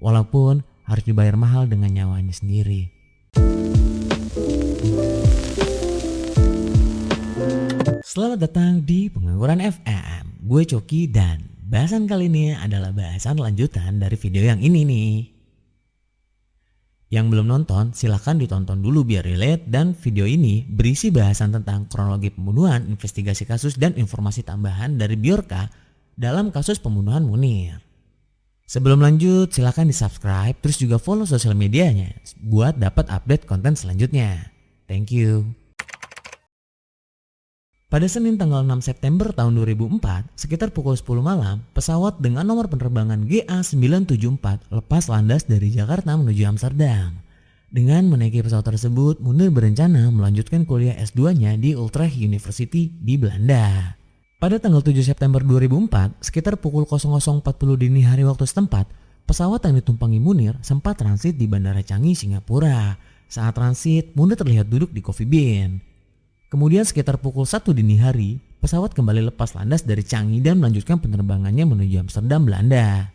walaupun harus dibayar mahal dengan nyawanya sendiri. Selamat datang di Pengangguran FM. Gue Coki dan bahasan kali ini adalah bahasan lanjutan dari video yang ini nih. Yang belum nonton silahkan ditonton dulu biar relate, dan video ini berisi bahasan tentang kronologi pembunuhan, investigasi kasus, dan informasi tambahan dari Bjorka dalam kasus pembunuhan Munir. Sebelum lanjut silahkan di subscribe terus juga follow sosial medianya buat dapat update konten selanjutnya. Thank you. Pada Senin tanggal 6 September tahun 2004, sekitar pukul 10 malam, pesawat dengan nomor penerbangan GA974 lepas landas dari Jakarta menuju Amsterdam. Dengan menaiki pesawat tersebut, Munir berencana melanjutkan kuliah S2-nya di Utrecht University di Belanda. Pada tanggal 7 September 2004, sekitar pukul 00.40 dini hari waktu setempat, pesawat yang ditumpangi Munir sempat transit di Bandara Changi, Singapura. Saat transit, Munir terlihat duduk di Coffee Bean. Kemudian sekitar pukul 1 dini hari, pesawat kembali lepas landas dari Changi dan melanjutkan penerbangannya menuju Amsterdam, Belanda.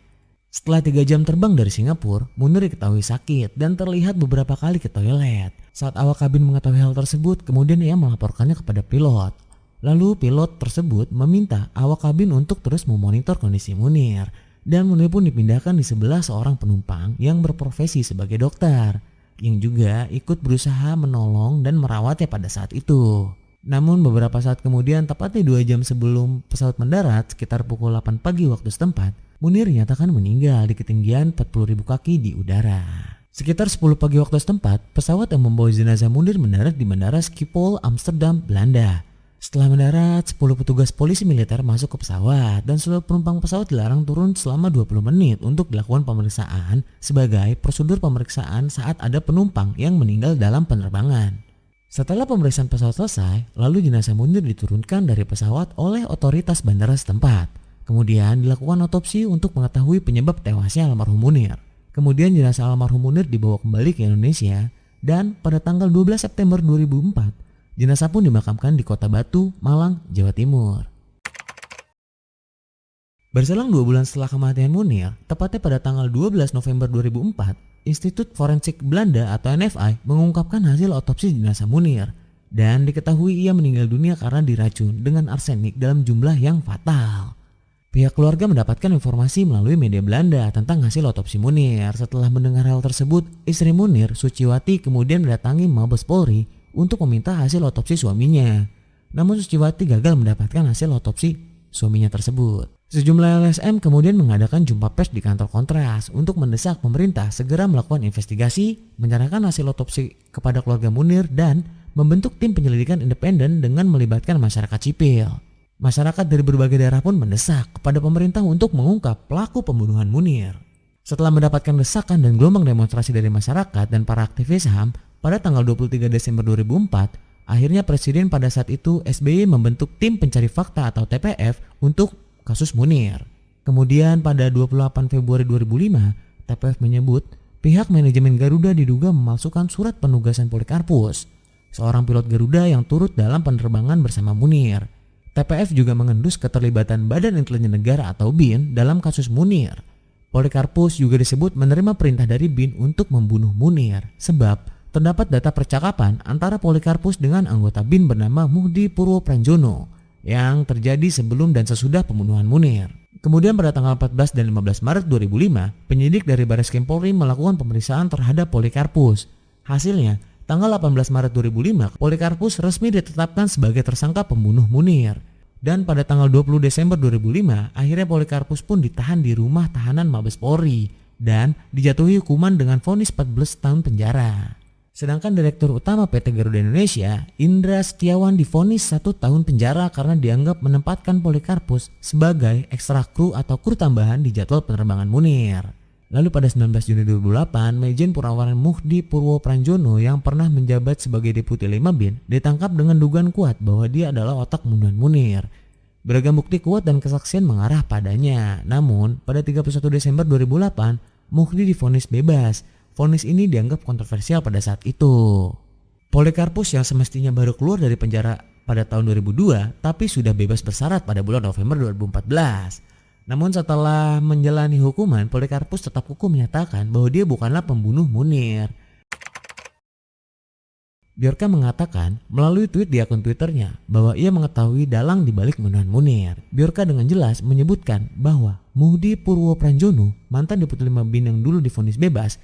Setelah 3 jam terbang dari Singapura, Munir diketahui sakit dan terlihat beberapa kali ke toilet. Saat awak kabin mengetahui hal tersebut, kemudian ia melaporkannya kepada pilot. Lalu pilot tersebut meminta awak kabin untuk terus memonitor kondisi Munir. Dan Munir pun dipindahkan di sebelah seorang penumpang yang berprofesi sebagai dokter, yang juga ikut berusaha menolong dan merawatnya pada saat itu. Namun beberapa saat kemudian, tepatnya 2 jam sebelum pesawat mendarat sekitar pukul 8 pagi waktu setempat, Munir dinyatakan meninggal di ketinggian 40.000 kaki di udara. Sekitar 10 pagi waktu setempat, pesawat yang membawa jenazah Munir mendarat di Bandara Schiphol, Amsterdam, Belanda. Setelah mendarat, 10 petugas polisi militer masuk ke pesawat dan seluruh penumpang pesawat dilarang turun selama 20 menit untuk dilakukan pemeriksaan sebagai prosedur pemeriksaan saat ada penumpang yang meninggal dalam penerbangan. Setelah pemeriksaan pesawat selesai, lalu jenazah Munir diturunkan dari pesawat oleh otoritas bandara setempat. Kemudian dilakukan otopsi untuk mengetahui penyebab tewasnya almarhum Munir. Kemudian jenazah almarhum Munir dibawa kembali ke Indonesia dan pada tanggal 12 September 2004, jenazah pun dimakamkan di Kota Batu, Malang, Jawa Timur. Berselang 2 bulan setelah kematian Munir, tepatnya pada tanggal 12 November 2004, Institut Forensik Belanda atau NFI mengungkapkan hasil otopsi jenazah Munir. Dan diketahui ia meninggal dunia karena diracun dengan arsenik dalam jumlah yang fatal. Pihak keluarga mendapatkan informasi melalui media Belanda tentang hasil otopsi Munir. Setelah mendengar hal tersebut, istri Munir, Suciwati, kemudian mendatangi Mabes Polri untuk meminta hasil otopsi suaminya. Namun Suciwati gagal mendapatkan hasil otopsi suaminya tersebut. Sejumlah LSM kemudian mengadakan jumpa pers di kantor Kontras untuk mendesak pemerintah segera melakukan investigasi, menyerahkan hasil otopsi kepada keluarga Munir, dan membentuk tim penyelidikan independen dengan melibatkan masyarakat sipil. Masyarakat dari berbagai daerah pun mendesak kepada pemerintah untuk mengungkap pelaku pembunuhan Munir. Setelah mendapatkan desakan dan gelombang demonstrasi dari masyarakat dan para aktivis HAM, pada tanggal 23 Desember 2004, akhirnya Presiden pada saat itu SBY membentuk tim pencari fakta atau TPF untuk kasus Munir. Kemudian pada 28 Februari 2005, TPF menyebut pihak manajemen Garuda diduga memalsukan surat penugasan Polikarpus, seorang pilot Garuda yang turut dalam penerbangan bersama Munir. TPF juga mengendus keterlibatan Badan Intelijen Negara atau BIN dalam kasus Munir. Polikarpus juga disebut menerima perintah dari BIN untuk membunuh Munir, sebab terdapat data percakapan antara Polikarpus dengan anggota BIN bernama Muhdi Purwo Pranjono yang terjadi sebelum dan sesudah pembunuhan Munir. Kemudian pada tanggal 14 dan 15 Maret 2005, penyidik dari Barreskrim Polri melakukan pemeriksaan terhadap Polikarpus. Hasilnya, tanggal 18 Maret 2005, Polikarpus resmi ditetapkan sebagai tersangka pembunuh Munir. Dan pada tanggal 20 Desember 2005, akhirnya Polikarpus pun ditahan di rumah tahanan Mabes Polri dan dijatuhi hukuman dengan vonis 14 tahun penjara. Sedangkan Direktur Utama PT Garuda Indonesia, Indra Setiawan, divonis 1 tahun penjara karena dianggap menempatkan Polikarpus sebagai ekstra kru atau kru tambahan di jadwal penerbangan Munir. Lalu pada 19 Juni 2008, Majen Purnawan Muhdi Purwo Pranjono yang pernah menjabat sebagai Deputi 5 BIN ditangkap dengan dugaan kuat bahwa dia adalah otak pembunuhan Munir. Beragam bukti kuat dan kesaksian mengarah padanya. Namun, pada 31 Desember 2008, Muhdi divonis bebas. Vonis ini dianggap kontroversial pada saat itu. Polikarpus yang semestinya baru keluar dari penjara pada tahun 2002 tapi sudah bebas bersyarat pada bulan November 2014. Namun setelah menjalani hukuman, Polikarpus tetap kukuh menyatakan bahwa dia bukanlah pembunuh Munir. Bjorka mengatakan melalui tweet di akun Twitternya bahwa ia mengetahui dalang di balik pembunuhan Munir. Bjorka dengan jelas menyebutkan bahwa Muhdi Purwopranjono, mantan Deputi 5 BIN yang dulu divonis bebas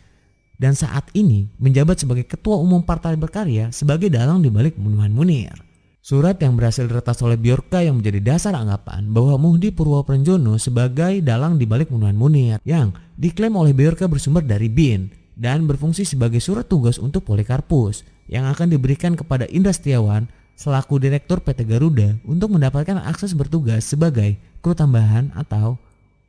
dan saat ini menjabat sebagai Ketua Umum Partai Berkarya sebagai dalang di balik pembunuhan Munir. Surat yang berhasil diretas oleh Bjorka yang menjadi dasar anggapan bahwa Muhdi Purwopranjono sebagai dalang di balik pembunuhan Munir yang diklaim oleh Bjorka bersumber dari BIN dan berfungsi sebagai surat tugas untuk Polikarpus yang akan diberikan kepada Indra Setiawan selaku Direktur PT Garuda untuk mendapatkan akses bertugas sebagai kru tambahan atau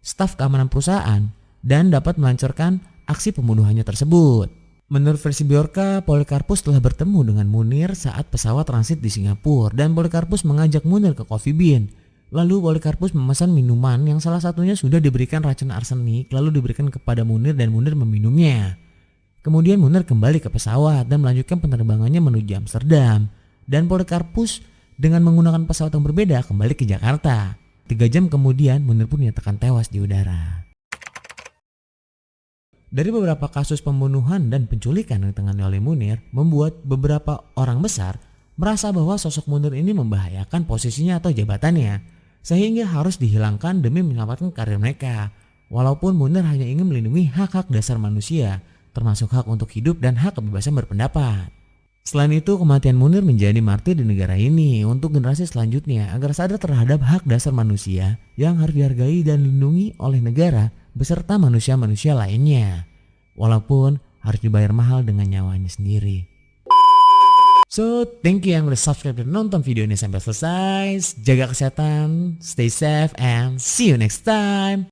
staf keamanan perusahaan dan dapat melancarkan aksi pembunuhannya tersebut. Menurut versi Bjorka, Polikarpus telah bertemu dengan Munir saat pesawat transit di Singapura dan Polikarpus mengajak Munir ke Coffee Bean. Lalu Polikarpus memesan minuman yang salah satunya sudah diberikan racun arsenik lalu diberikan kepada Munir dan Munir meminumnya. Kemudian Munir kembali ke pesawat dan melanjutkan penerbangannya menuju Amsterdam dan Polikarpus dengan menggunakan pesawat yang berbeda kembali ke Jakarta. 3 jam kemudian Munir pun dinyatakan tewas di udara. Dari beberapa kasus pembunuhan dan penculikan yang ditangani oleh Munir membuat beberapa orang besar merasa bahwa sosok Munir ini membahayakan posisinya atau jabatannya sehingga harus dihilangkan demi menyelamatkan karir mereka. Walaupun Munir hanya ingin melindungi hak-hak dasar manusia termasuk hak untuk hidup dan hak kebebasan berpendapat. Selain itu, kematian Munir menjadi martir di negara ini untuk generasi selanjutnya agar sadar terhadap hak dasar manusia yang harus dihargai dan dilindungi oleh negara beserta manusia-manusia lainnya, walaupun harus dibayar mahal dengan nyawanya sendiri. So, thank you yang udah subscribe dan nonton video ini sampai selesai. Jaga kesehatan, stay safe, and see you next time.